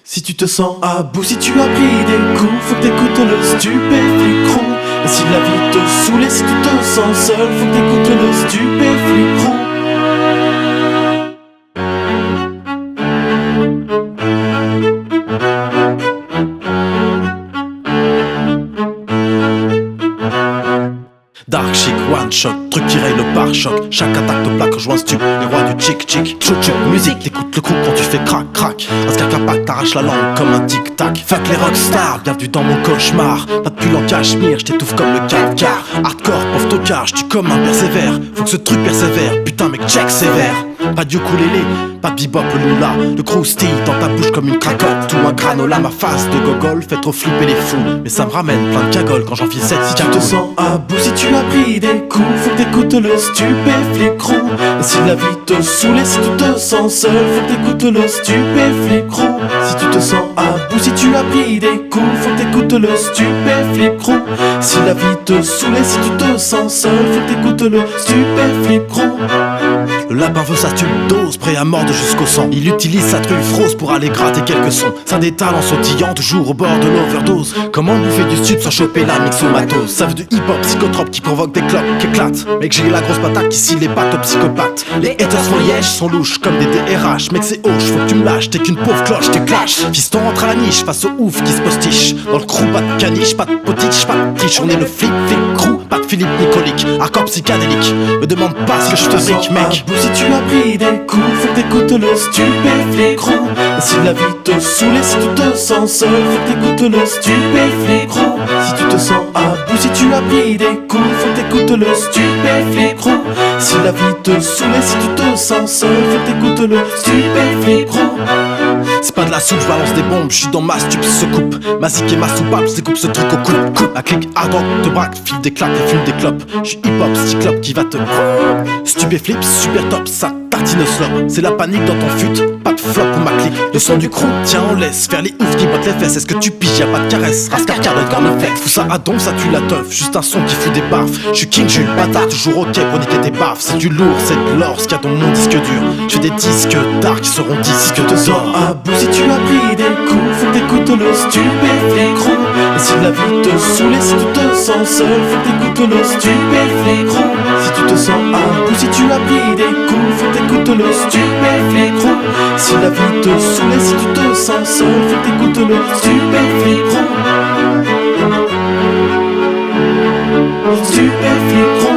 Si tu te sens à bout, si tu as pris des coups, faut que t'écoutes le stupéflicron. Et si la vie te saoule et si tu te sens seul, faut que t'écoutes le stupéflicron. Dark chic, one shot, truc qui raye le pare-choc. Chaque attaque de plaque rejoint stup, les rois du chic-chic. Chou-chou, musique, t'écoutes le coup quand tu fais crac-crac. Un scarcapac t'arrache la langue comme un tic-tac. Fuck les rockstars, bienvenue dans mon cauchemar. Pas de pull en cachemire, j't'étouffe comme le caviar. Hardcore, pauvre tocard, j'tue comme un persévère. Faut que ce truc persévère, putain mec check sévère. Pas de ukulélé, pas de bebop lula. Le croustille dans ta bouche comme une cracotte ou un granola. Ma face de gogol fait trop flipper les fous, mais ça me ramène plein de cagoles quand j'enfile cette si tu te sens à bout, si tu as pris des coups, faut que t'écoutes le stupéflicron. Et si la vie te saoule et si tu te sens seul, faut que t'écoutes le stupéflicron. Si tu te sens à bout, si tu as pris des coups, faut que t'écoutes le stupéflicron. Si la vie te saoule et si tu te sens seul, faut que t'écoutes le stupéflicron. Le lapin veut sa tube dose, prêt à mordre jusqu'au sang. Il utilise sa truffe rose pour aller gratter quelques sons. Ça détale en sautillant, toujours au bord de l'overdose. Comment bouffer du stup sans choper la mixomatose? Ça veut du hip-hop psychotrope qui provoque des clopes qui éclatent. Mec, j'ai la grosse patate qui scie les pattes aux psychopathes. Les haters font liège, sont louches comme des DRH. Mec, c'est hoche, faut que tu me lâches, t'es qu'une pauvre cloche, t'es clash. Fiston rentre à la niche face au ouf qui se postiche. Dans le crew, pas de caniche, pas de potiche, pas de triche. On est le flip crew, pas de Philippe Nicolique. Hardcore psychédélique, me demande pas ce que je te fabrique, mec. Si tu as pris des coups, faut que t'écoutes le stupéflicron. Et si la vie te saoule et si tu te sens seul, faut que t'écoutes le stupéflicron. Si tu te sens à bout, si tu as pris des coups, faut que t'écoutes le stupéflicron. Si la vie te saoule et si tu te sens seul, faut que t'écoutes le stupéflicron. C'est pas de la soupe, je balance des bombes, je suis dans ma stup, se coupe. Ma zik et ma soupape, je découpe ce truc au coupe. La clique hard rock, te braque, file des claques et fume des clopes. Je suis hip-hop, cyclope qui va te stupéflip, super top, ça tartine au slop. C'est la panique dans ton fut, pas de flop pour ma clique. Le son du crew, tiens on laisse faire les oufs qui bottent les fesses. Est-ce que tu piges, y'a pas de caresse, rascar de comme le fait. Fous ça à don, ça tue la teuf, juste un son qui fout des baffes. Je suis king, j'ai eu le bâtard, toujours ok pour niquer tes baffes. C'est du lourd, c'est de l'or, ce qu'il y a dans mon disque dur. Je fais des disques dark qui seront disques de sort. À bout, si tu as pris des coups, faut que t'écoutes le stupéflicron. Et si la vie te saoule et si tu te sens seul, faut que t'écoutes le stupéflicron. Si tu te sens à bout, si tu as pris des coups, faut que t'écoutes le stupéflicron. Si la vie te saoule et si tu te sens seul, faut que t'écoutes le stupéflicron. Stupéflicron.